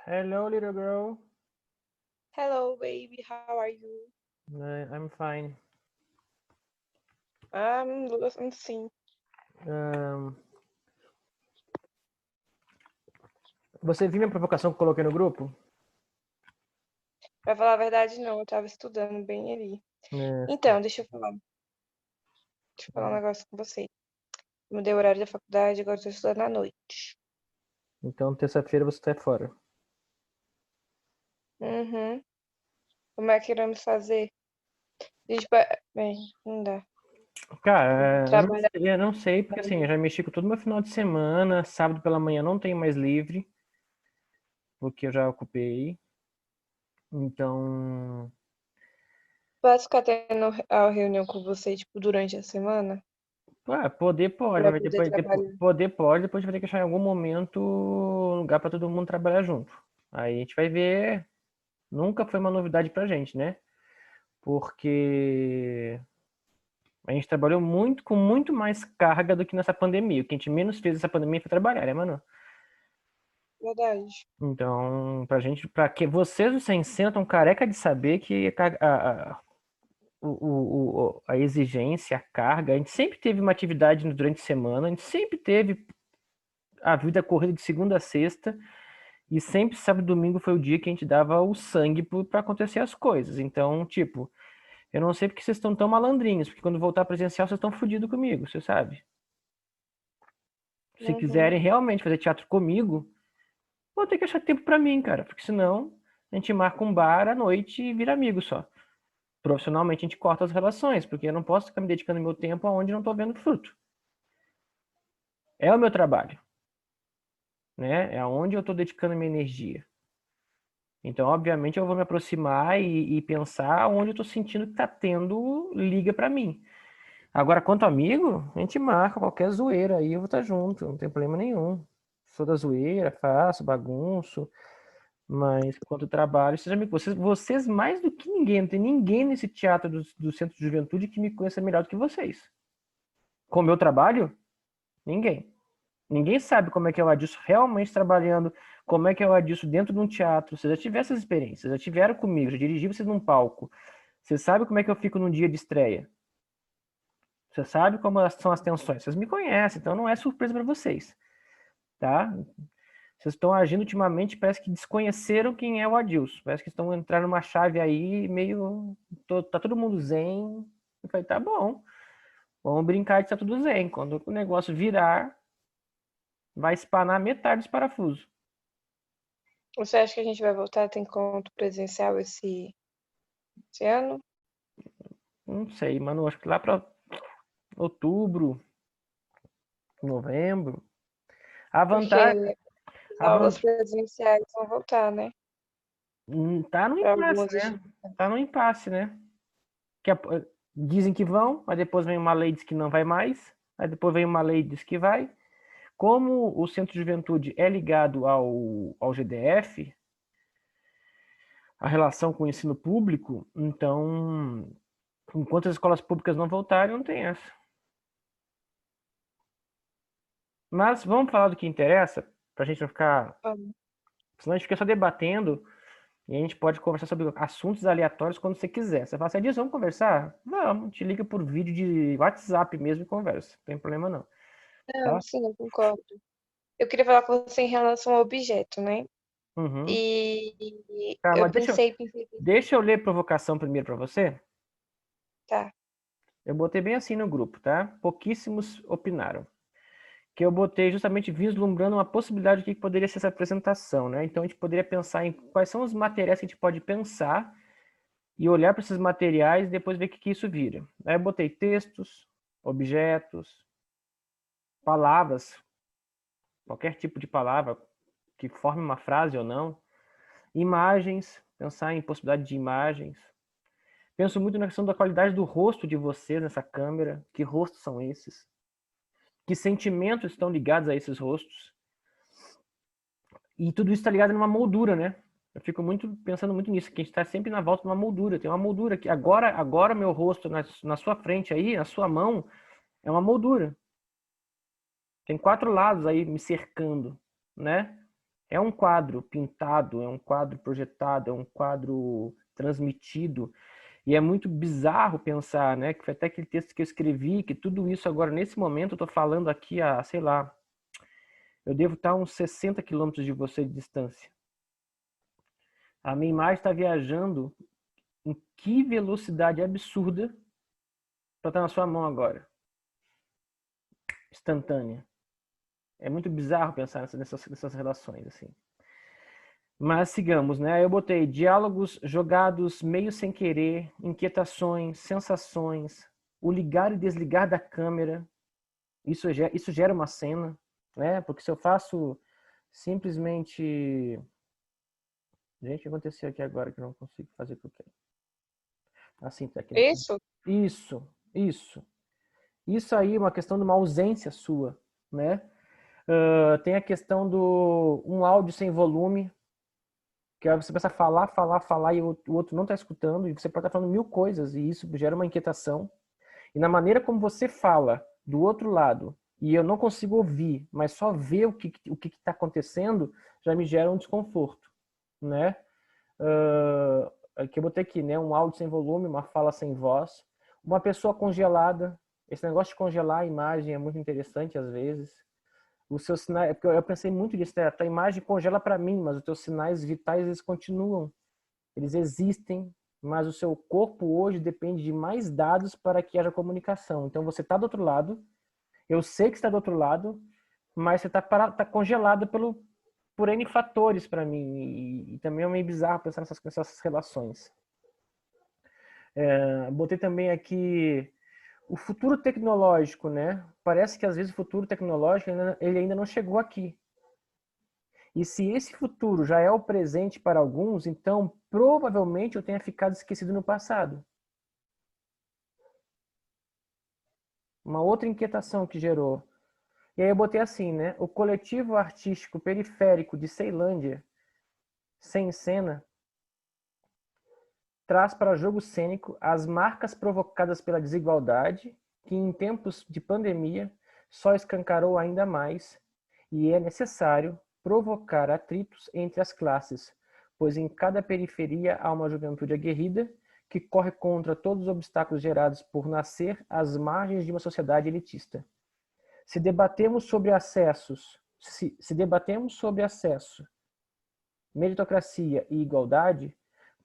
Hello, little girl. Hello, baby. How are you? I'm fine. Sim. Ahn, Você viu minha provocação que eu coloquei no grupo? Pra falar a verdade, não. Eu tava estudando bem ali. É, Então, deixa eu falar um negócio com você. Mudei o horário da faculdade, agora eu tô estudando à noite. então, terça-feira você tá fora. Uhum. Como é que iremos fazer? Bem, não dá. Cara, Trabalhar. eu não sei, porque assim, eu já mexi com todo meu final de semana, sábado pela manhã não tenho mais livre, porque eu já ocupei. Então, Posso ficar tendo a reunião com você, tipo, durante a semana? poder pode, Pra mas poder trabalhar. poder pode, depois a gente vai ter que achar em algum momento um lugar para todo mundo trabalhar junto. Aí a gente vai ver. Nunca foi uma novidade pra gente, né? Porque a gente trabalhou muito, com muito mais carga do que nessa pandemia. O que a gente menos fez nessa pandemia foi trabalhar, né, mano? Verdade. Então, pra gente, pra que vocês, os sem estão careca de saber que a exigência, a carga, a gente sempre teve uma atividade durante a semana, a gente sempre teve a vida corrida de segunda a sexta, e sempre sábado e domingo foi o dia que a gente dava o sangue pra acontecer as coisas. Então, tipo, eu não sei porque vocês estão tão malandrinhos, porque quando voltar presencial vocês estão fodidos comigo, você sabe? Se Uhum. quiserem realmente fazer teatro comigo, vou ter que achar tempo pra mim, cara, porque senão a gente marca um bar à noite e vira amigo só. Profissionalmente a gente corta as relações, porque eu não posso ficar me dedicando meu tempo aonde não tô vendo fruto. É o meu trabalho, né? É aonde eu tô dedicando minha energia. Então, obviamente, eu vou me aproximar e pensar onde eu tô sentindo que tá tendo liga pra mim. Agora, quanto amigo, a gente marca qualquer zoeira aí, eu vou estar junto, não tem problema nenhum. Sou da zoeira, faço, bagunço, mas quanto trabalho, vocês mais do que ninguém, não tem ninguém nesse teatro do Centro de Juventude que me conheça melhor do que vocês. Com o meu trabalho, ninguém. Ninguém sabe como é que é o Adilson realmente trabalhando, como é que é o Adilson dentro de um teatro. Vocês já tiveram essas experiências, já tiveram comigo, já dirigi vocês num palco. Vocês sabem como é que eu fico num dia de estreia. Você sabe como são as tensões. Vocês me conhecem, então não é surpresa para vocês, tá? Vocês estão agindo ultimamente, parece que desconheceram quem é o Adilson. Parece que estão entrando numa chave aí meio. Tá todo mundo zen. Eu falei, tá bom, vamos brincar de tá tudo zen. Quando o negócio virar, vai espanar metade dos parafusos. Você acha que a gente vai voltar a ter encontro presencial esse ano? Não sei, mano, acho que lá para outubro, novembro. A vantagem, Porque as a aulas van... presenciais vão voltar, né? tá no Para impasse, algumas né? instituições. Tá no impasse, né? que dizem que vão, aí depois vem uma lei e diz que não vai mais, aí depois vem uma lei e diz que vai. Como o Centro de Juventude é ligado ao GDF, a relação com o ensino público, então, enquanto as escolas públicas não voltarem, não tem essa. Mas vamos falar do que interessa, para a gente não ficar. Vamos. Senão a gente fica só debatendo e a gente pode conversar sobre assuntos aleatórios quando você quiser. Você fala assim, Dias, vamos conversar? Vamos, te liga por vídeo de WhatsApp mesmo e conversa. Não tem problema não, Não, tá? sim, eu concordo. Eu queria falar com você em relação ao objeto, né? Uhum. E Tá, eu mas pensei, deixa eu ler provocação primeiro para você. tá, Eu botei bem assim no grupo, tá? Pouquíssimos opinaram. Que eu botei justamente vislumbrando uma possibilidade de que poderia ser essa apresentação, né? Então a gente poderia pensar em quais são os materiais que a gente pode pensar e olhar para esses materiais e depois ver o que isso vira. Aí eu botei textos, objetos, palavras, qualquer tipo de palavra que forme uma frase ou não, imagens, pensar em possibilidade de imagens. Penso muito na questão da qualidade do rosto de vocês nessa câmera. Que rostos são esses? Que sentimentos estão ligados a esses rostos? E tudo isso está ligado numa moldura, né? Eu fico muito pensando muito nisso, que a gente está sempre na volta de uma moldura. Tem uma moldura que agora meu rosto na sua frente aí, na sua mão, é uma moldura. Tem 4 lados aí me cercando, né? é um quadro pintado, é um quadro projetado, é um quadro transmitido. E é muito bizarro pensar, né? Que foi até aquele texto que eu escrevi, que tudo isso agora, nesse momento, eu tô falando aqui a, sei lá, eu devo estar a uns 60 quilômetros de você de distância. A minha imagem está viajando em que velocidade absurda para estar na sua mão agora. Instantânea. É muito bizarro pensar nessas relações, assim. Mas sigamos, né? Eu botei diálogos jogados meio sem querer, inquietações, sensações, o ligar e desligar da câmera. Isso gera uma cena, né? Porque se eu faço simplesmente... Gente, o que aconteceu aqui agora que eu não consigo fazer o que eu quero? Assim, tá aqui. Isso? Isso, isso. Isso aí é uma questão de uma ausência sua, né? Tem a questão do um áudio sem volume, que aí você começa a falar, falar, falar e o outro não está escutando, e você pode estar falando mil coisas, e isso gera uma inquietação. E na maneira como você fala do outro lado, e eu não consigo ouvir, mas só ver o que está acontecendo, já me gera um desconforto, né? Aqui eu botei aqui, né? Um áudio sem volume, uma fala sem voz, uma pessoa congelada. Esse negócio de congelar a imagem é muito interessante às vezes. Os seus sinais, porque eu pensei muito nisso, né? A imagem congela para mim, mas os teus sinais vitais eles continuam, eles existem, mas o seu corpo hoje depende de mais dados para que haja comunicação. Então você está do outro lado, eu sei que está do outro lado, mas você está tá congelado por N fatores para mim, e também é meio bizarro pensar nessas relações. Botei também aqui o futuro tecnológico, né? Parece que às vezes o futuro tecnológico ele ainda não chegou aqui. E se esse futuro já é o presente para alguns, então provavelmente eu tenha ficado esquecido no passado. Uma outra inquietação que gerou. E aí eu botei assim, né? O coletivo artístico periférico de Ceilândia, sem cena, traz para jogo cênico as marcas provocadas pela desigualdade, que em tempos de pandemia só escancarou ainda mais, e é necessário provocar atritos entre as classes, pois em cada periferia há uma juventude aguerrida que corre contra todos os obstáculos gerados por nascer às margens de uma sociedade elitista. Se debatemos sobre acesso, meritocracia e igualdade,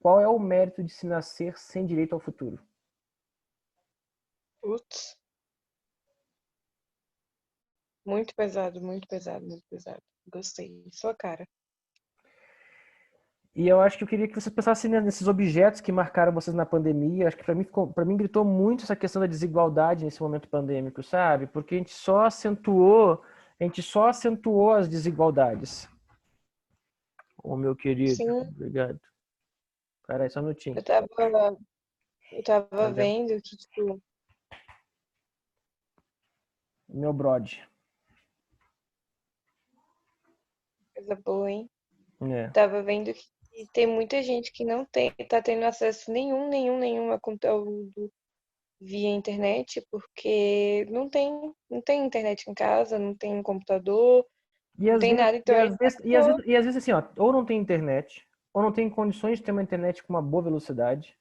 qual é o mérito de se nascer sem direito ao futuro? Putz. Muito pesado, muito pesado, muito pesado. Gostei. Sua cara. E eu acho que eu queria que você pensasse nesses objetos que marcaram vocês na pandemia. Acho que para mim gritou muito essa questão da desigualdade nesse momento pandêmico, sabe? Porque a gente só acentuou as desigualdades. Ô, meu querido, Sim, obrigado. Peraí, só um minutinho. eu tava, eu Tá tava vendo? vendo que, tipo, Meu brode. coisa boa, hein? É. Tava vendo que tem muita gente que não tá tendo acesso nenhum a conteúdo via internet, porque não tem internet em casa, não tem computador, E não às tem vezes, nada, então ele acabou. e às vezes assim, ó, ou não tem internet, ou não tem condições de ter uma internet com uma boa velocidade,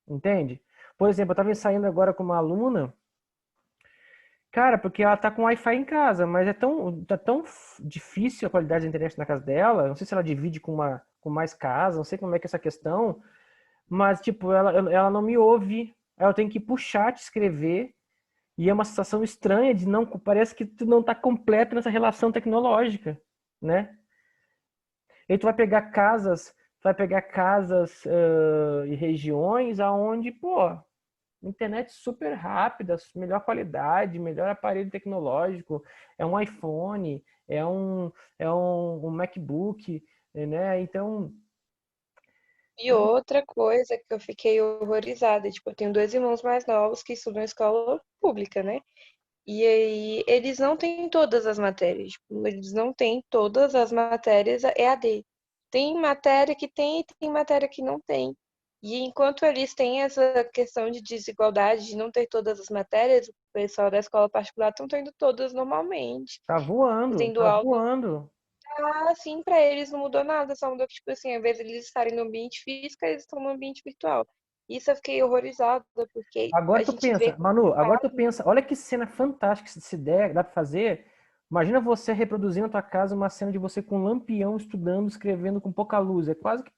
entende? Por exemplo, eu estava ensaiando agora com uma aluna, cara, porque ela tá com Wi-Fi em casa, mas tá tão difícil a qualidade da internet na casa dela, não sei se ela divide com mais casa, não sei como é que é essa questão, mas tipo, ela não me ouve, ela tem que puxar, te escrever, e é uma sensação estranha de não, parece que tu não tá completo nessa relação tecnológica, né? E tu vai pegar casas e regiões aonde, pô, internet super rápida, melhor qualidade, melhor aparelho tecnológico, é um iPhone, um MacBook, né? Então, E outra coisa que eu fiquei horrorizada, tipo, eu tenho dois irmãos mais novos que estudam em escola pública, né? E aí eles não têm todas as matérias, tipo, eles não têm todas as matérias EAD. Tem matéria que tem e tem matéria que não tem. E enquanto eles têm essa questão de desigualdade, de não ter todas as matérias, o pessoal da escola particular estão tendo todas normalmente. tá Tá voando, tendo tá aula, voando. assim, pra eles não mudou nada, só mudou que, tipo assim, ao invés de eles estarem no ambiente físico, eles estão no ambiente virtual. Isso eu fiquei horrorizada, porque Agora a tu gente vê pensa, Manu, agora tu pensa, olha que cena fantástica se der, dá pra fazer. Imagina você reproduzindo na tua casa uma cena de você com um lampião estudando, escrevendo com pouca luz. É quase que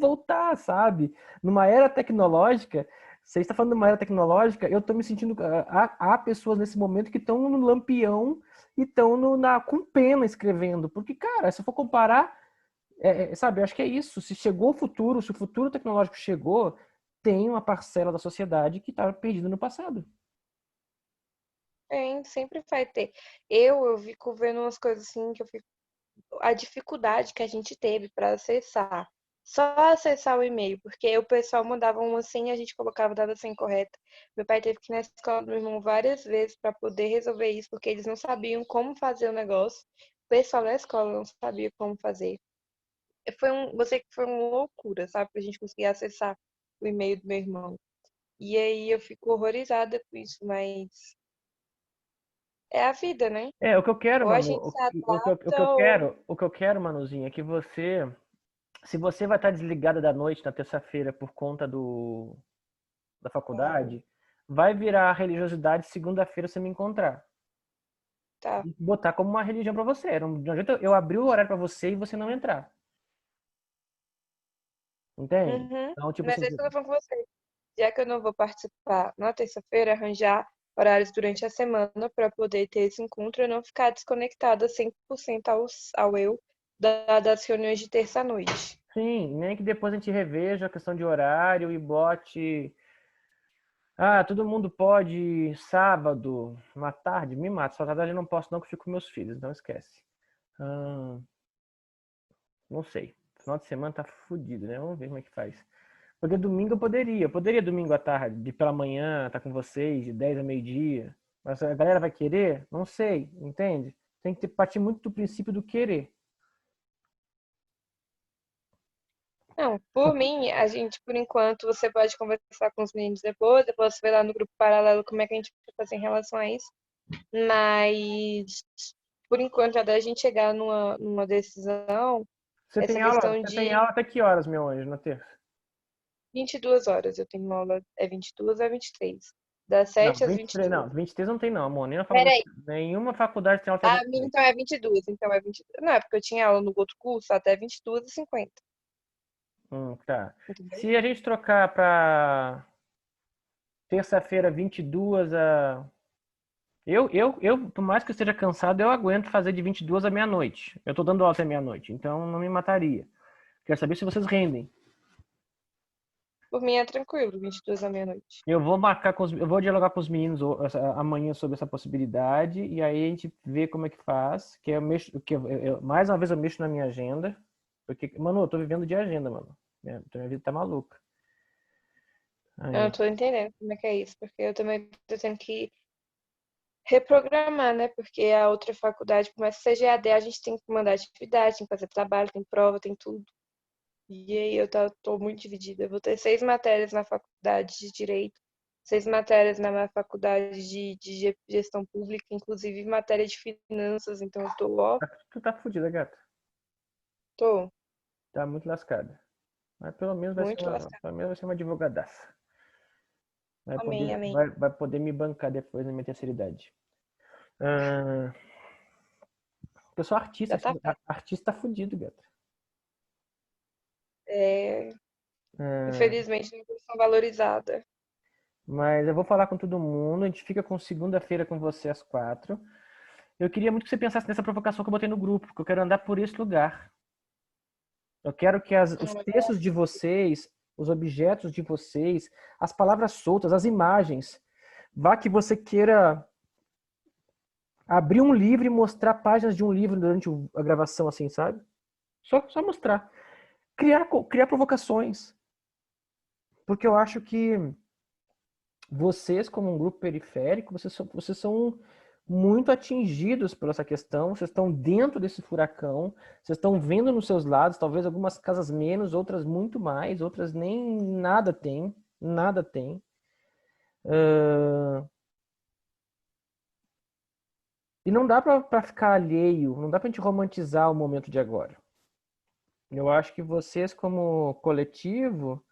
voltar, sabe? Numa era tecnológica, você está falando de uma era tecnológica, eu tô me sentindo. Há pessoas nesse momento que estão no lampião e estão com pena escrevendo. Porque, cara, se eu for comparar, sabe, eu acho que é isso. Se chegou o futuro, se o futuro tecnológico chegou, tem uma parcela da sociedade que está perdida no passado. tem, sempre vai ter. Eu fico vendo umas coisas assim que eu fico. A dificuldade que a gente teve para acessar. Só acessar o e-mail, porque o pessoal mandava uma senha, a gente colocava o dado senha incorreta. Meu pai teve que ir na escola do meu irmão várias vezes para poder resolver isso, porque eles não sabiam como fazer o negócio. O pessoal da escola não sabia como fazer. Foi uma loucura, sabe, pra gente conseguir acessar o e-mail do meu irmão. E aí eu fico horrorizada com isso, mas é a vida, né? O que eu quero, Ou a Manu, gente se o que eu adapta, ou quero, o que eu quero, Manuzinha, é que você, se você vai estar desligada da noite na terça-feira por conta da faculdade, vai virar religiosidade segunda-feira você me encontrar. tá. E botar como uma religião pra você. Não adianta eu abrir o horário pra você e você não entrar. Entende? Uhum. Então, tipo Mas assim, é isso que eu tô falando com você. Já que eu não vou participar na terça-feira, arranjar horários durante a semana para poder ter esse encontro e não ficar desconectada 100% ao eu das reuniões de terça-noite. sim, nem que depois a gente reveja a questão de horário e bote. Ah, todo mundo pode sábado, uma tarde, me mata. Só tarde eu não posso não que eu fico com meus filhos, então esquece. Ah, não sei. Final de semana tá fudido, né? Vamos ver como é que faz. Porque domingo eu poderia domingo à tarde, de pela manhã, tá com vocês, de 10 a meio-dia. Mas a galera vai querer? Não sei, entende? Tem que partir muito do princípio do querer. Não, por mim, a gente, por enquanto, você pode conversar com os meninos depois você vê lá no grupo paralelo como é que a gente vai fazer em relação a isso. Mas, por enquanto, até a gente chegar numa decisão, essa questão Você tem de aula até que horas, meu anjo, na terça? 22 horas. Eu tenho aula, é 22 a 23. Das Não, 7 às 23, 22. não, 23 não tem não, amor. Peraí. Nenhuma faculdade tem aula até A minha 23. então é 22. Então é 22. Não, é porque eu tinha aula no outro curso até 22h50. Tá. Entendeu? Se a gente trocar pra terça-feira, 22 a... por mais que eu esteja cansado, eu aguento fazer de 22 à meia-noite. Eu tô dando aula até meia-noite, então não me mataria. Quero saber se vocês rendem. Por mim é tranquilo, 22 à meia-noite. Eu vou dialogar com os meninos amanhã sobre essa possibilidade e aí a gente vê como é que faz. Que eu mexo, mais uma vez eu mexo na minha agenda, porque, mano, eu tô vivendo de agenda, mano. Minha vida tá maluca. Eu não Aí, tô entendendo como é que é isso, porque eu também tô tendo que reprogramar, né? Porque a outra faculdade, por mais que seja EAD, a gente tem que mandar atividade, tem que fazer trabalho, tem prova, tem tudo. E aí tô muito dividida. Eu vou ter 6 matérias na faculdade de Direito, 6 matérias na faculdade de Gestão Pública, inclusive matéria de Finanças. Então eu tu tá fudida, gata. tô Tá muito lascada. Mas muito lascada. pelo menos vai ser uma advogadaça. Amém, amém. Vai poder me bancar depois na minha terceira idade. Ah, eu sou artista, Já tá fácil. artista tá fudido, gata. É, Ah, infelizmente, não são valorizadas. mas eu vou falar com todo mundo. A gente fica com segunda-feira com você às 4. Eu queria muito que você pensasse nessa provocação que eu botei no grupo, porque eu quero andar por esse lugar. Eu quero que os textos de vocês, os objetos de vocês, as palavras soltas, as imagens, vá que você queira abrir um livro e mostrar páginas de um livro durante a gravação, assim, sabe? Só mostrar. Criar provocações. Porque eu acho que vocês, como um grupo periférico, vocês são muito atingidos por essa questão, vocês estão dentro desse furacão, vocês estão vendo nos seus lados, talvez algumas casas menos, outras muito mais, outras nem nada tem, nada tem. E não dá pra ficar alheio, não dá pra gente romantizar o momento de agora. Eu acho que vocês, como coletivo,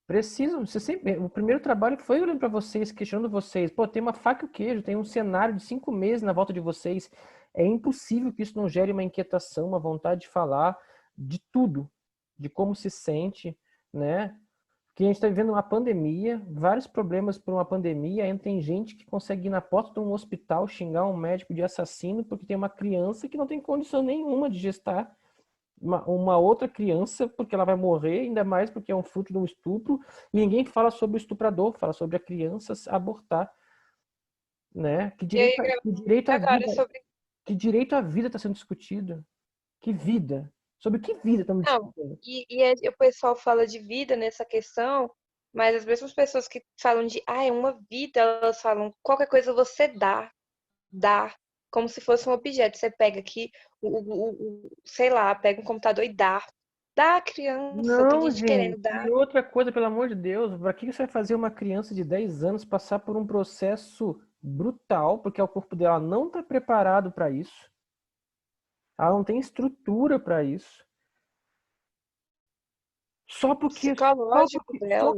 precisam. Você sempre, o primeiro trabalho foi olhando para vocês, questionando vocês. Pô, tem uma faca e o queijo, tem um cenário de 5 meses na volta de vocês. É impossível que isso não gere uma inquietação, uma vontade de falar de tudo, de como se sente, né? Porque a gente está vivendo uma pandemia, vários problemas por uma pandemia. Ainda tem gente que consegue ir na porta de um hospital xingar um médico de assassino porque tem uma criança que não tem condição nenhuma de gestar uma outra criança, porque ela vai morrer, ainda mais porque é um fruto de um estupro, e ninguém fala sobre o estuprador, fala sobre a criança abortar, né? E aí, Que direito à agora vida, sobre. que direito à vida está sendo discutido? Que vida? Sobre que vida estamos Não, discutindo? o pessoal fala de vida nessa questão, mas as mesmas pessoas que falam de, é uma vida, elas falam, qualquer coisa você dá, como se fosse um objeto. Você pega aqui, sei lá, pega um computador e dá à criança. Tem Não, gente querendo gente. dar. E outra coisa, pelo amor de Deus, para que você vai fazer uma criança de 10 anos passar por um processo brutal, porque o corpo dela não está preparado para isso, ela não tem estrutura para isso. Psicológico dela.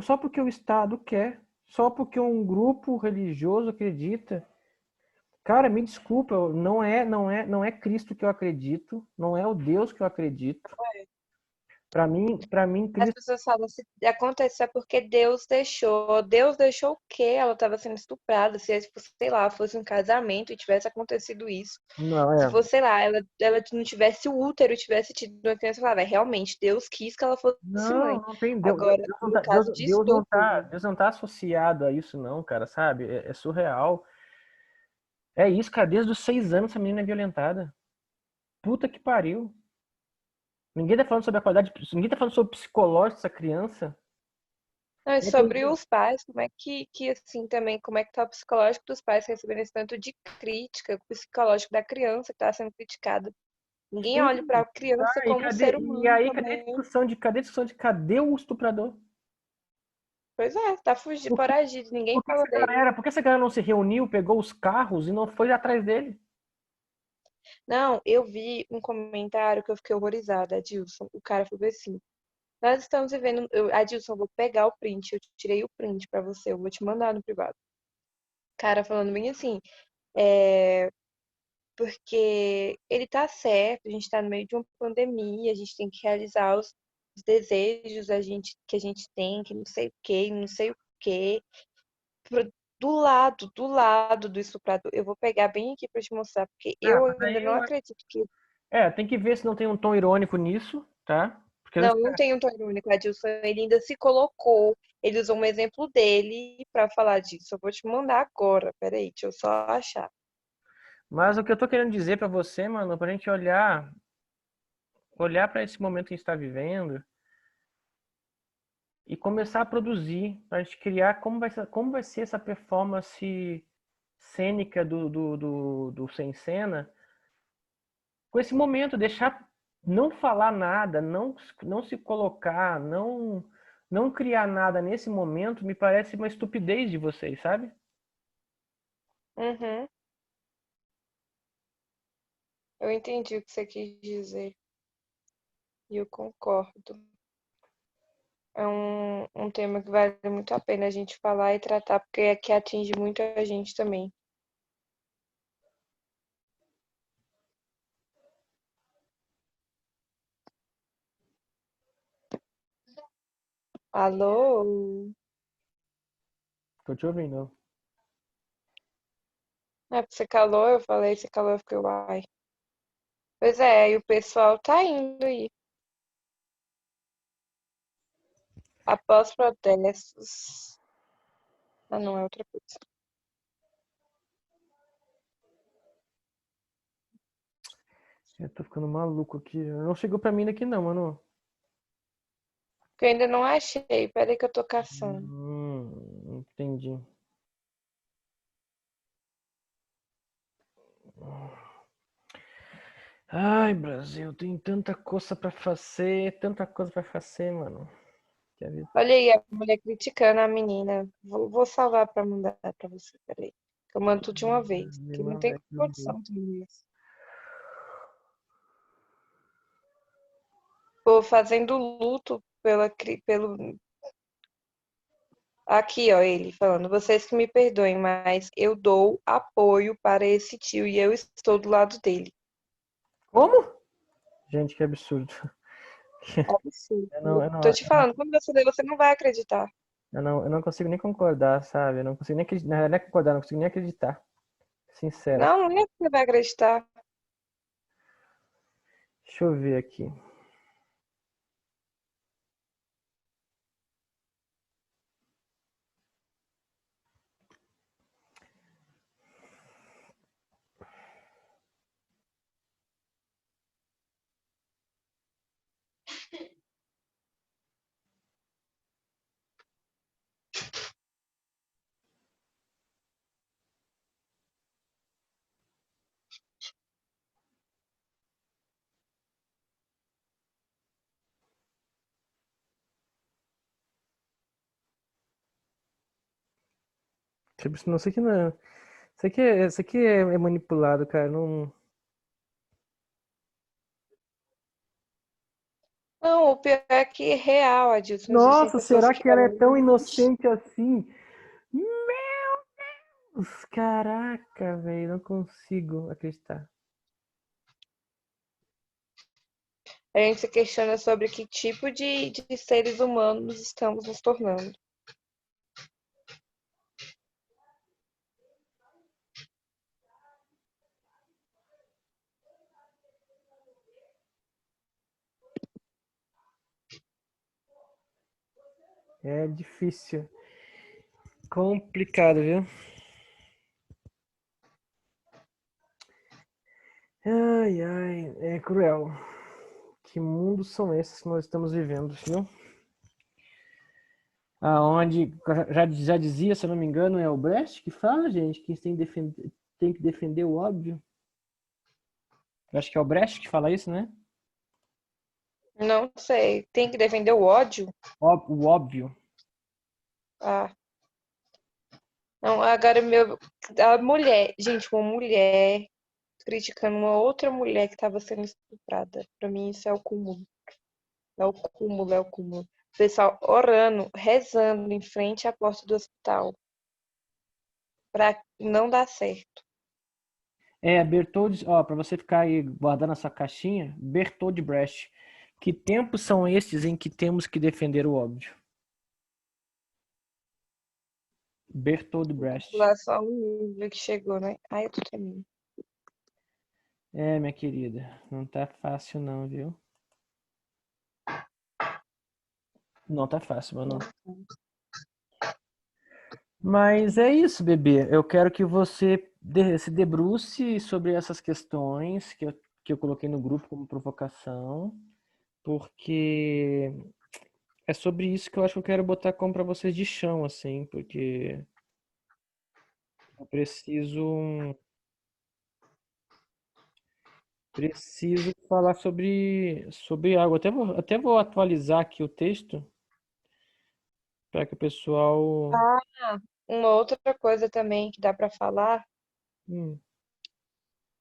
Só porque o Estado quer, só porque um grupo religioso acredita. Cara, me desculpa, não é Cristo que eu acredito, não é o Deus que eu acredito. Para mim As Cristo pessoas falam, se aconteceu é porque Deus deixou. Deus deixou o quê? Ela estava sendo estuprada. Se, tipo, sei lá, fosse um casamento e tivesse acontecido isso. não Se é. fosse, sei lá, ela não tivesse o útero, tivesse tido uma criança, eu falava, realmente, Deus quis que ela fosse Não, mãe. não tem Deus. Agora, Deus não no tá, caso de estupro, Deus não tá associado a isso não, cara, sabe? É surreal. É isso, cara, desde os 6 anos essa menina é violentada. Puta que pariu. Ninguém tá falando sobre a qualidade, ninguém tá falando sobre o psicológico dessa criança. não, e É sobre os pais, como é que assim, também, como é que tá o psicológico dos pais recebendo esse tanto de crítica, o psicológico da criança que está sendo criticada. Ninguém olha Sim, para a tá, criança como um cadê? ser E humano aí, também. cadê a discussão de cadê o estuprador? Pois é, tá fugindo, Por que, foragido, ninguém fala dele. por que essa galera não se reuniu, pegou os carros e não foi atrás dele? Não, eu vi um comentário que eu fiquei horrorizada, Adilson. O cara falou assim: nós estamos vivendo. Adilson, eu vou pegar o print, eu tirei o print pra você, eu vou te mandar no privado. Cara falando bem assim, é, porque ele tá certo, a gente tá no meio de uma pandemia, a gente tem que realizar os desejos que a gente tem, que não sei o que, não sei o que. Do lado do estuprador. Eu vou pegar bem aqui pra te mostrar, porque Ah, eu mas ainda aí não acredito que. tem que ver se não tem um tom irônico nisso, tá? Porque às Não, vezes, não tem um tom irônico, Adilson. Ele ainda se colocou. Ele usou um exemplo dele pra falar disso. Eu vou te mandar agora. Peraí, deixa eu só achar. mas o que eu tô querendo dizer pra você, mano, pra gente olhar pra esse momento que a gente tá vivendo e começar a produzir, pra gente criar como vai ser essa performance cênica do Sem Cena com esse momento, deixar não falar nada, não se colocar, não criar nada nesse momento, me parece uma estupidez de vocês, sabe? Uhum, eu entendi o que você quis dizer. E eu concordo. É um tema que vale muito a pena a gente falar e tratar, porque é que atinge muito a gente também. Alô? Tô te ouvindo. É, porque você calou, eu falei, você calou, eu fiquei, uai. Pois é, aí o pessoal tá indo aí. Após protestos. Ah, não, é outra coisa. Eu tô ficando maluco aqui. Não chegou pra mim daqui não, mano. Que eu ainda não achei. Peraí que eu tô caçando. Entendi. Ai, Brasil, tem tanta coisa pra fazer, mano. Que a vida- Olha aí, a mulher criticando a menina. Vou salvar pra mandar pra você. Peraí. Eu mando tudo de uma vez, Me porque não manda tem aí que eu vou. condição de isso. Tô fazendo luto pelo. Aqui, ó, ele falando, vocês que me perdoem, mas eu dou apoio para esse tio e eu estou do lado dele. Como? Gente, que absurdo. Absurdo. Eu não, eu Tô não, te falando, quando você ler, você não vai acreditar. eu não consigo nem concordar, sabe? Eu não consigo nem acreditar. Não é concordar, não consigo nem acreditar. Sincero. Não, não é que você vai acreditar. Deixa eu ver aqui. Tipo, não sei que não. Isso aqui é manipulado, cara. Não. Não, o pior é que é real, Adilson. Existem Nossa, pessoas será que que ela é falam, tão inocente assim? Caraca, velho, não consigo acreditar. a gente se questiona sobre que tipo de seres humanos estamos nos tornando. É difícil. Complicado, viu? Ai, ai, é cruel. Que mundos são esses que nós estamos vivendo, viu? Aonde, já dizia, se eu não me engano, é o Brecht que fala, gente, que tem que defender o óbvio. Eu acho que é o Brecht que fala isso, né? Não sei, tem que defender o ódio? O óbvio. Ah, não, agora meu. A mulher, gente, uma mulher criticando uma outra mulher que estava sendo estuprada. Pra mim, isso é o cúmulo. É o cúmulo, é o cúmulo. O pessoal orando, rezando em frente à porta do hospital pra não dar certo. É, Bertold, ó, para você ficar aí guardando a sua caixinha, Bertold Brecht. Que tempos são estes em que temos que defender o óbvio? Bertold A Brecht. população nível que chegou, né? Ai, eu tô tremendo. É, minha querida, não tá fácil não, viu? Não tá fácil, mano. Mas é isso, bebê. Eu quero que você se debruce sobre essas questões que eu coloquei no grupo como provocação, porque é sobre isso que eu acho que eu quero botar como para vocês de chão, assim, porque eu preciso falar sobre algo. Até vou atualizar aqui o texto para que o pessoal. Ah, uma outra coisa também que dá pra falar Hum,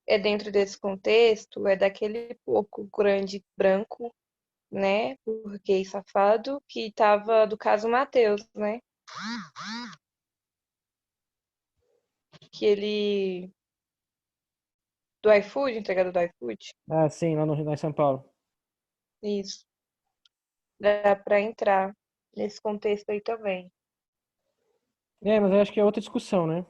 é dentro desse contexto, é daquele porco grande branco, né? Burguês safado, que tava do caso Mateus, né? Que ele. Do iFood, entregado do iFood. sim, lá em São Paulo. Isso. Dá pra entrar nesse contexto aí também. É, mas eu acho que é outra discussão, né?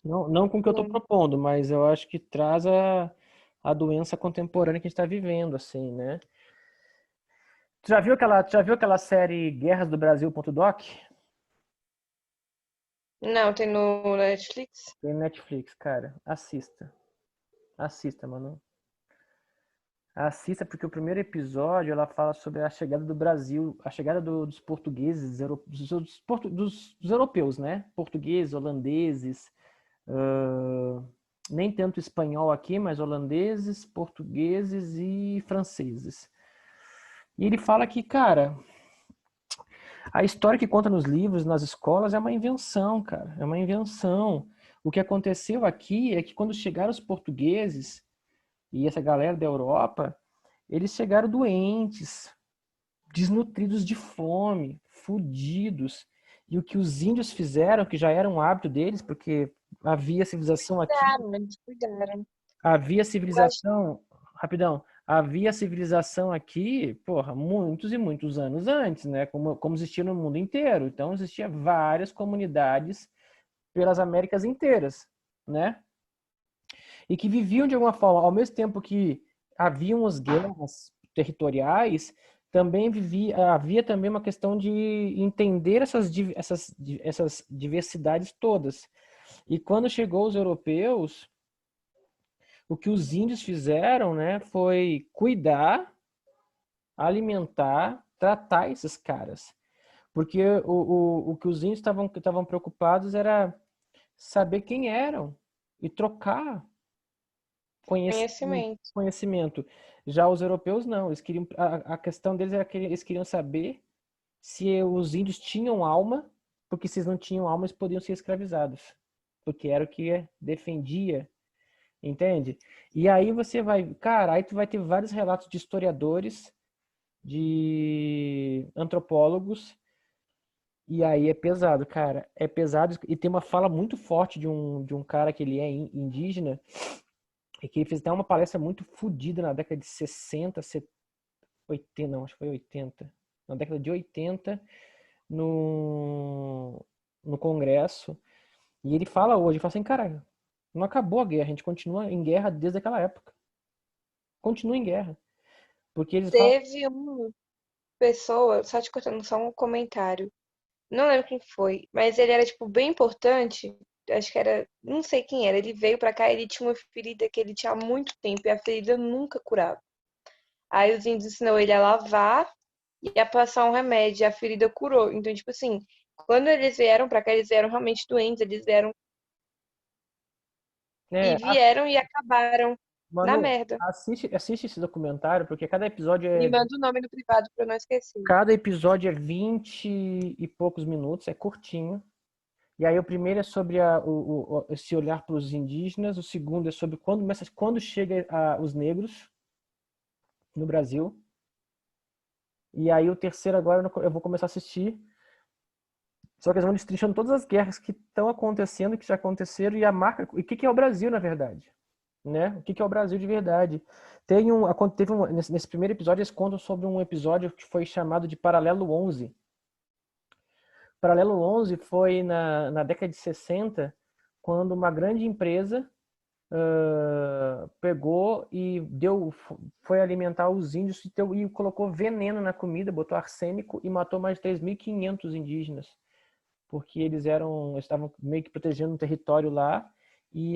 Não com o que eu estou Sim. propondo, mas eu acho que traz a doença contemporânea que a gente está vivendo, assim, né? Tu já viu aquela série Guerras do Brasil.doc? Não, tem no Netflix? Tem Netflix, cara. Assista. Assista, mano. Assista porque o primeiro episódio ela fala sobre a chegada do Brasil, a chegada dos portugueses, dos europeus, né? Portugueses, holandeses, ah, nem tanto espanhol aqui, mas holandeses, portugueses e franceses. E ele fala que, cara, A história que conta nos livros, nas escolas, é uma invenção, cara. É uma invenção. O que aconteceu aqui é que quando chegaram os portugueses e essa galera da Europa, eles chegaram doentes, desnutridos de fome, fudidos. E o que os índios fizeram, que já era um hábito deles, porque havia civilização aqui, Cuidaram, eles cuidaram. havia Eu acho civilização, rapidão, havia civilização aqui, porra, muitos e muitos anos antes, né? Como existia no mundo inteiro. Então, existia várias comunidades pelas Américas inteiras, né? E que viviam de alguma forma, ao mesmo tempo que haviam as guerras territoriais, também havia também uma questão de entender essas diversidades todas. E quando chegou os europeus, o que os índios fizeram, né, foi cuidar, alimentar, tratar esses caras. Porque o que os índios estavam preocupados era saber quem eram e trocar conhecimento. conhecimento. conhecimento. Já os europeus não, eles queriam, a questão deles era que eles queriam saber se os índios tinham alma, porque se eles não tinham alma, eles podiam ser escravizados, porque era o que defendia, entende? E aí você vai, cara, aí tu vai ter vários relatos de historiadores, de antropólogos, e aí é pesado, cara, é pesado, e tem uma fala muito forte de um cara que ele é indígena, e que ele fez até uma palestra muito fodida na década de 60, 80, não, acho que foi 80. Na década de 80, no Congresso. E ele fala assim, cara, não acabou a guerra, a gente continua em guerra desde aquela época. Continua em guerra. Porque eles falam, Teve uma pessoa, só te cortando só um comentário. Não lembro quem foi, mas ele era, tipo, bem importante. Acho que era, não sei quem era. Ele veio pra cá e ele tinha uma ferida que ele tinha há muito tempo e a ferida nunca curava. Aí os índios ensinou ele a lavar e a passar um remédio, e a ferida curou. Então, tipo assim, quando eles vieram pra cá, eles vieram realmente doentes, eles vieram e é, vieram e acabaram na Manu, merda. assiste esse documentário, porque cada episódio Me é manda o nome no privado pra eu não esquecer. cada episódio é 20 e poucos minutos, é curtinho. E aí o primeiro é sobre esse olhar para os indígenas, o segundo é sobre quando chega os negros no Brasil. E aí o terceiro agora eu vou começar a assistir. Só que eles vão destrinchando todas as guerras que estão acontecendo, que já aconteceram, e a marca. E o que é o Brasil, na verdade? Né? O que é o Brasil de verdade? Nesse primeiro episódio, eles contam sobre um episódio que foi chamado de Paralelo 11. Paralelo 11 foi na década de 60, quando uma grande empresa pegou e foi alimentar os índios e colocou veneno na comida, botou arsênico e matou mais de 3.500 indígenas, porque eles estavam meio que protegendo um território lá e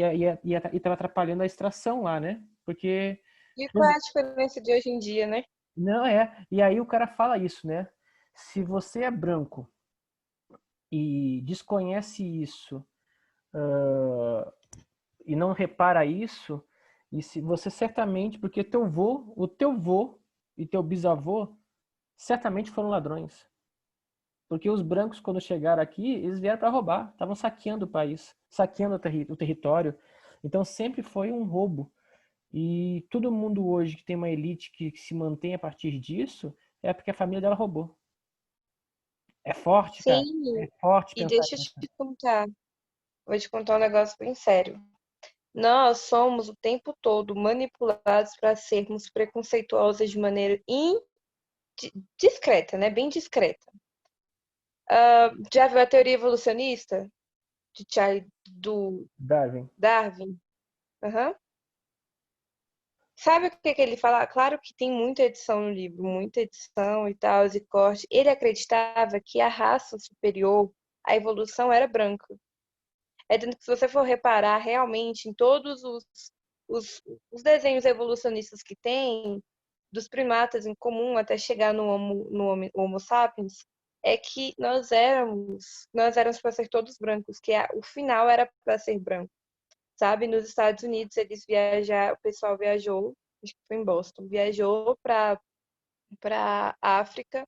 estava atrapalhando a extração lá, né? Porque E qual é a diferença de hoje em dia, né? não é. E aí o cara fala isso, né? Se você é branco e desconhece isso, ah, e não repara isso, e se você certamente, porque o teu vô e teu bisavô certamente foram ladrões. Porque os brancos, quando chegaram aqui, eles vieram para roubar, estavam saqueando o país, saqueando o território. Então sempre foi um roubo. E todo mundo hoje que tem uma elite que se mantém a partir disso, é porque a família dela roubou. É forte, cara. Sim, É forte e pensar deixa eu nisso. te contar. Vou te contar um negócio bem sério. Nós somos o tempo todo manipulados para sermos preconceituosos de maneira discreta, né? Bem discreta. Já viu a teoria evolucionista do Darwin. Darwin? Aham. Sabe o que que ele fala? Claro que tem muita edição no livro, muita edição e tal, e corte. Ele acreditava que a raça superior, a evolução era branca. É tanto que se você for reparar realmente em todos os, os desenhos evolucionistas que tem, dos primatas em comum até chegar no Homo sapiens, é que nós éramos para ser todos brancos, que o final era para ser branco, sabe? Nos Estados Unidos o pessoal viajou, acho que foi em Boston, viajou para África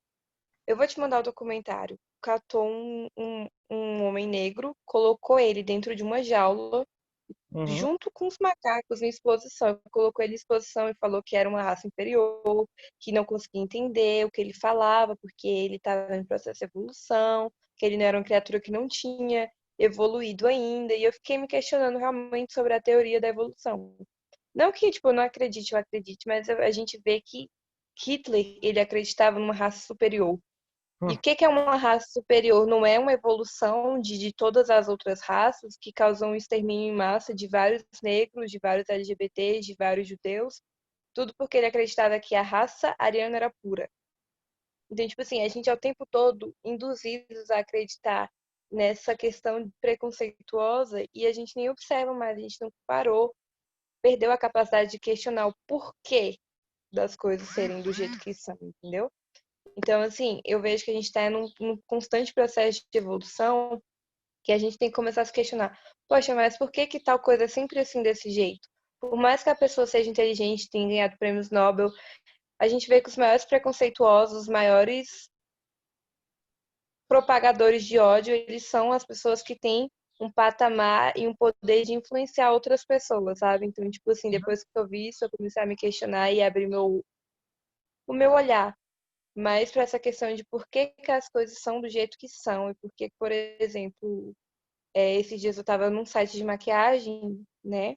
Eu vou te mandar o documentário. Catou um homem negro, colocou ele dentro de uma jaula, Uhum. junto com os macacos em exposição. Colocou ele em exposição e falou que era uma raça inferior, que não conseguia entender o que ele falava, porque ele estava em processo de evolução, que ele não era uma criatura que não tinha evoluído ainda. E eu fiquei me questionando realmente sobre a teoria da evolução. Não que, tipo, eu não acredite, eu acredite, mas a gente vê que Hitler, ele acreditava numa raça superior. E Hum. o que que é uma raça superior? Não é uma evolução de todas as outras raças que causam um extermínio em massa de vários negros, de vários LGBTs, de vários judeus, tudo porque ele acreditava que a raça ariana era pura. Então, tipo assim, a gente é o tempo todo induzidos a acreditar nessa questão preconceituosa e a gente nem observa mais, a gente não parou, perdeu a capacidade de questionar o porquê das coisas serem do jeito que são, entendeu? Então, assim, eu vejo que a gente está num constante processo de evolução que a gente tem que começar a se questionar. Poxa, mas por que que tal coisa é sempre assim desse jeito? Por mais que a pessoa seja inteligente, tenha ganhado prêmios Nobel, a gente vê que os maiores preconceituosos, os maiores propagadores de ódio, eles são as pessoas que têm um patamar e um poder de influenciar outras pessoas, sabe? Então, tipo assim, depois que eu vi isso, eu comecei a me questionar e abrir o meu olhar mais para essa questão de por que que as coisas são do jeito que são e por que, por exemplo, esses dias eu estava num site de maquiagem, né,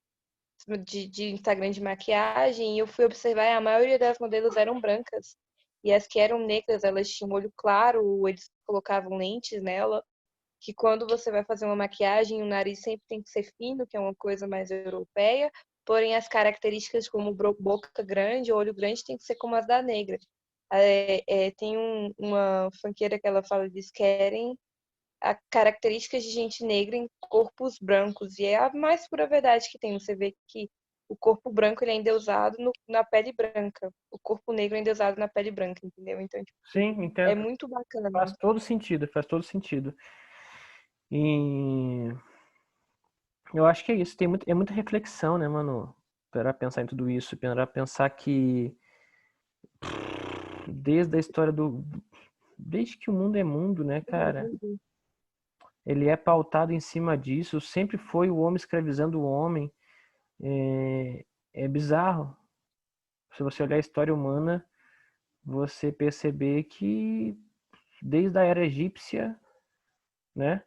de Instagram de maquiagem, e eu fui observar e a maioria das modelos eram brancas. E as que eram negras, elas tinham olho claro, ou eles colocavam lentes nela, que quando você vai fazer uma maquiagem, o nariz sempre tem que ser fino, que é uma coisa mais europeia, porém as características como boca grande, olho grande, tem que ser como as da negra. Tem uma funkeira que ela fala, eles querem características de gente negra em corpos brancos, e é a mais pura verdade que tem. Você vê que o corpo branco ele é endeusado na pele branca, o corpo negro é endeusado na pele branca, entendeu? Então, tipo, Sim, é entendo. muito bacana. Faz todo sentido, faz todo sentido. E eu acho que é isso. É muita reflexão, né, mano? Para pensar em tudo isso, para pensar que desde a história desde que o mundo é mundo, né, cara? Ele é pautado em cima disso. Sempre foi o homem escravizando o homem. É, é bizarro. Se você olhar a história humana, você perceber que desde a era egípcia, né?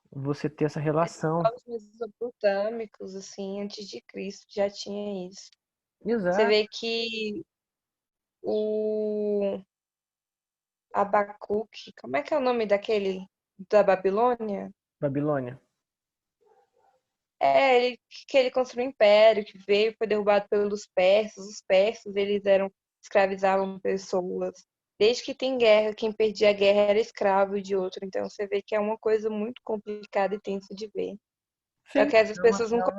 Você ter essa relação. Os mesopotâmicos, assim, antes de Cristo já tinha isso. Você Exato. vê que o Abacuque, como é que é o nome daquele da Babilônia? Babilônia. Que ele construiu um império, que veio, foi derrubado pelos persas. Os persas, eles escravizavam pessoas. Desde que tem guerra, quem perdia a guerra era escravo de outro. Então você vê que é uma coisa muito complicada e tensa de ver. Só Sim, que as pessoas não é uma,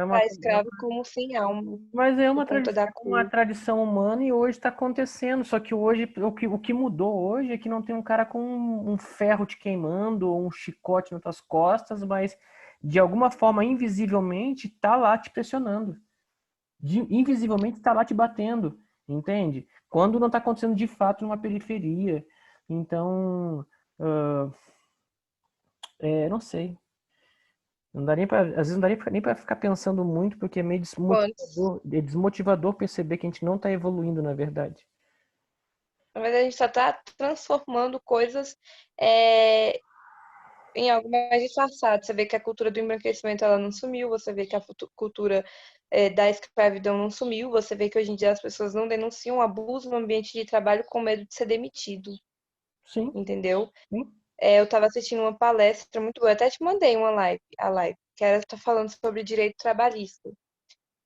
colocam escravo como sem alma, mas é por uma conta da é uma cor. tradição humana e hoje está acontecendo. Só que hoje, o que mudou hoje é que não tem um cara com um ferro te queimando ou um chicote nas tuas costas, mas de alguma forma, invisivelmente, tá lá te pressionando. Invisivelmente tá lá te batendo, entende? Quando não está acontecendo de fato numa periferia. Então, uh, não sei. Não dá nem pra, às vezes não dá nem pra ficar pensando muito, porque é meio Quantos? desmotivador perceber que a gente não tá evoluindo, na verdade. Na verdade, a gente só está transformando coisas é, em algo mais disfarçado. Você vê que a cultura do embranquecimento ela não sumiu, você vê que a cultura da escravidão não sumiu, você vê que hoje em dia as pessoas não denunciam abuso no ambiente de trabalho com medo de ser demitido, Sim, entendeu? sim. Eu estava assistindo uma palestra muito boa, eu até te mandei a live, que ela está falando sobre direito trabalhista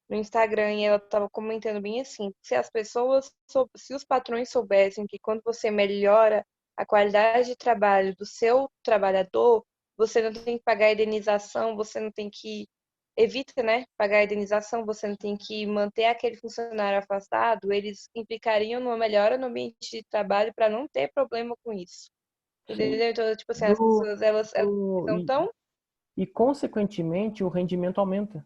no Instagram e ela estava comentando bem assim, se as pessoas, se os patrões soubessem que quando você melhora a qualidade de trabalho do seu trabalhador, você não tem que pagar indenização, você não tem que evita, né, pagar a indenização, você não tem que manter aquele funcionário afastado, eles implicariam numa melhora no ambiente de trabalho para não ter problema com isso. Sim. Entendeu? Então, tipo assim, as Do, pessoas elas do, são tão e, consequentemente, o rendimento aumenta.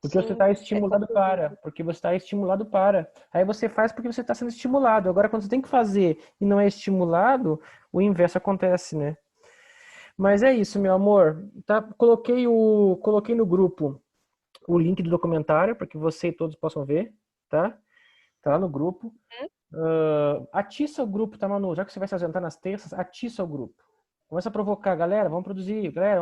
Porque você Sim, está é estimulado para. compulsivo. Porque você está estimulado para. Aí você faz porque você está sendo estimulado. Agora, quando você tem que fazer e não é estimulado, o inverso acontece, né? Mas é isso, meu amor. Tá? Coloquei no grupo o link do documentário para que você e todos possam ver, tá? Tá lá no grupo. Atiça o grupo, tá, Manu? Já que você vai se ausentar nas terças, atiça o grupo. Começa a provocar, galera, vamos produzir, galera,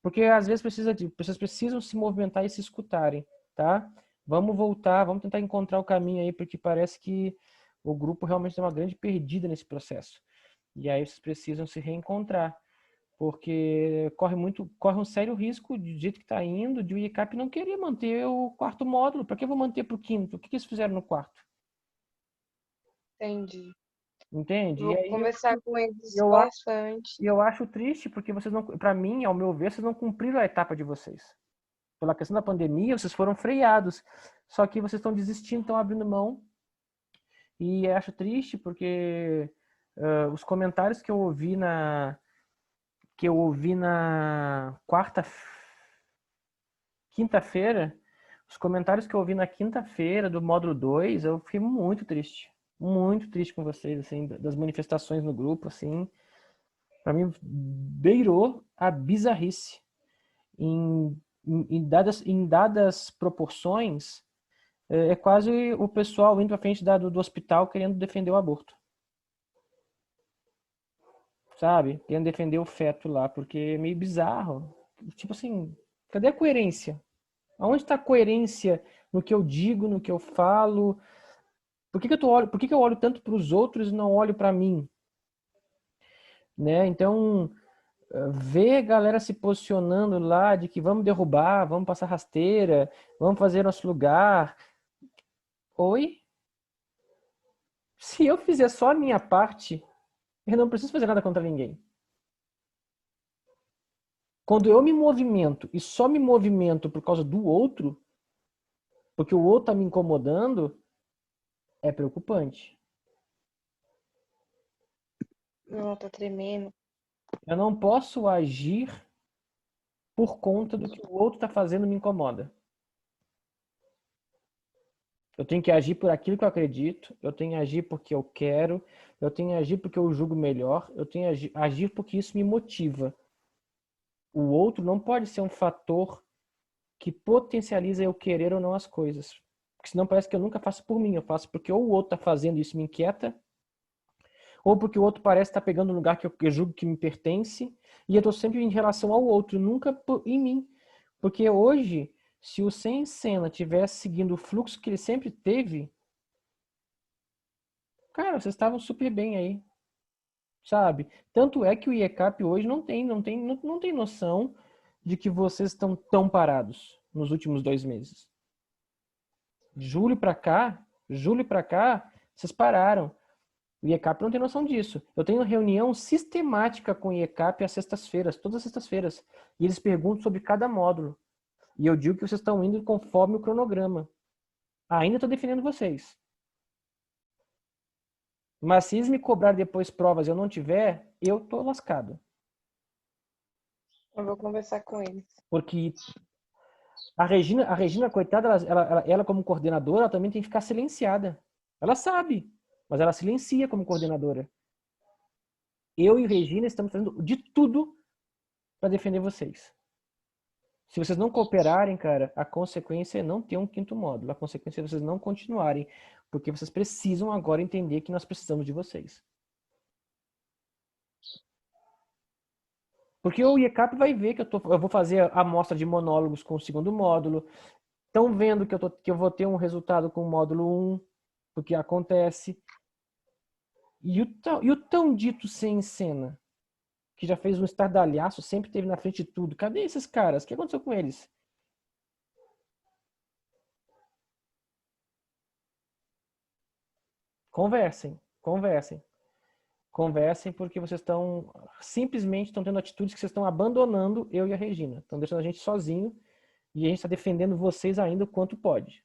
porque às vezes vocês precisam se movimentar e se escutarem, tá? Vamos voltar, vamos tentar encontrar o caminho aí, porque parece que o grupo realmente tem uma grande perdida nesse processo. E aí vocês precisam se reencontrar, porque corre um sério risco, do jeito que está indo, de o IECAP não querer manter o quarto módulo. Para que eu vou manter para o quinto? O que eles fizeram no quarto? Entendi. Entende? E Vou aí conversar com eles eu, a- bastante. eu acho triste, porque vocês não, para mim, ao meu ver, vocês não cumpriram a etapa de vocês. Pela questão da pandemia, vocês foram freados. Só que vocês estão desistindo, estão abrindo mão. E eu acho triste porque os comentários que eu ouvi na quinta-feira, os comentários que eu ouvi na quinta-feira do módulo 2, eu fiquei muito triste com vocês, assim, das manifestações no grupo, assim, para mim beirou a bizarrice em, em dadas proporções. É quase o pessoal indo à frente do hospital querendo defender o aborto, sabe? Querendo defender o feto lá, porque é meio bizarro. Tipo assim, cadê a coerência? Aonde está a coerência no que eu digo, no que eu falo? Por que que eu olho tanto para os outros e não olho para mim? Né? Então, ver a galera se posicionando lá de que vamos derrubar, vamos passar rasteira, vamos fazer nosso lugar. Oi? Se eu fizer só a minha parte, eu não preciso fazer nada contra ninguém. Quando eu me movimento e só me movimento por causa do outro, porque o outro está me incomodando, é preocupante. Não, tá tremendo. Eu não posso agir por conta do que o outro está fazendo me incomoda. Eu tenho que agir por aquilo que eu acredito, eu tenho que agir porque eu quero, eu tenho que agir porque eu julgo melhor, eu tenho que agir porque isso me motiva. O outro não pode ser um fator que potencializa eu querer ou não as coisas. Porque senão parece que eu nunca faço por mim, eu faço porque ou o outro está fazendo e isso me inquieta, ou porque o outro parece estar pegando um lugar que eu julgo que me pertence, e eu estou sempre em relação ao outro, nunca em mim. Porque hoje, se o Sem Cena tivesse seguindo o fluxo que ele sempre teve, cara, vocês estavam super bem aí, sabe? Tanto é que o IECAP hoje não tem noção de que vocês estão tão parados nos últimos 2 meses. Julho pra cá, vocês pararam. O IECAP não tem noção disso. Eu tenho reunião sistemática com o IECAP às sextas-feiras, todas as sextas-feiras. E eles perguntam sobre cada módulo. E eu digo que vocês estão indo conforme o cronograma. Ainda estou defendendo vocês. Mas se eles me cobrar depois provas e eu não tiver, eu tô lascado. Eu vou conversar com eles. Porque a Regina, coitada, ela como coordenadora, ela também tem que ficar silenciada. Ela sabe, mas ela silencia como coordenadora. Eu e Regina estamos fazendo de tudo para defender vocês. Se vocês não cooperarem, cara, a consequência é não ter um quinto módulo. A consequência é vocês não continuarem, porque vocês precisam agora entender que nós precisamos de vocês. Porque o IECAP vai ver que eu vou fazer a amostra de monólogos com o segundo módulo. Estão vendo que eu vou ter um resultado com o módulo 1, porque acontece. E o tão dito sem cena, que já fez um estardalhaço, sempre teve na frente de tudo. Cadê esses caras? O que aconteceu com eles? Conversem, conversem. Conversem porque vocês simplesmente estão tendo atitudes que vocês estão abandonando eu e a Regina. Estão deixando a gente sozinho e a gente está defendendo vocês ainda o quanto pode.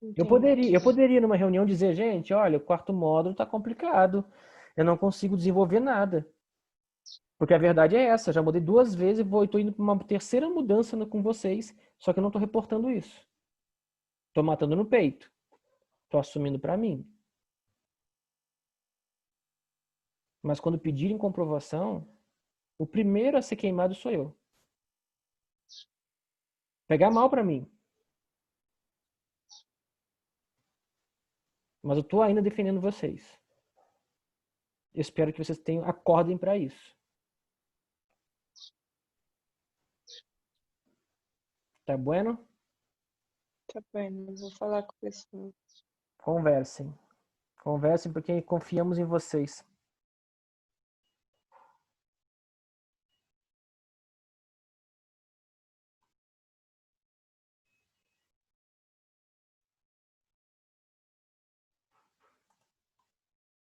Eu Entendi. poderia, eu poderia numa reunião dizer, gente, olha, o quarto módulo está complicado, eu não consigo desenvolver nada. Porque a verdade é essa, já mudei 2 vezes e tô indo para uma terceira mudança com vocês, só que eu não tô reportando isso. Tô matando no peito. Tô assumindo para mim. Mas quando pedirem comprovação, o primeiro a ser queimado sou eu. Pegar mal para mim. Mas eu tô ainda defendendo vocês. Eu espero que vocês acordem para isso. Tá bueno? Tá bem, vou falar com o pessoal. Conversem. Conversem porque confiamos em vocês.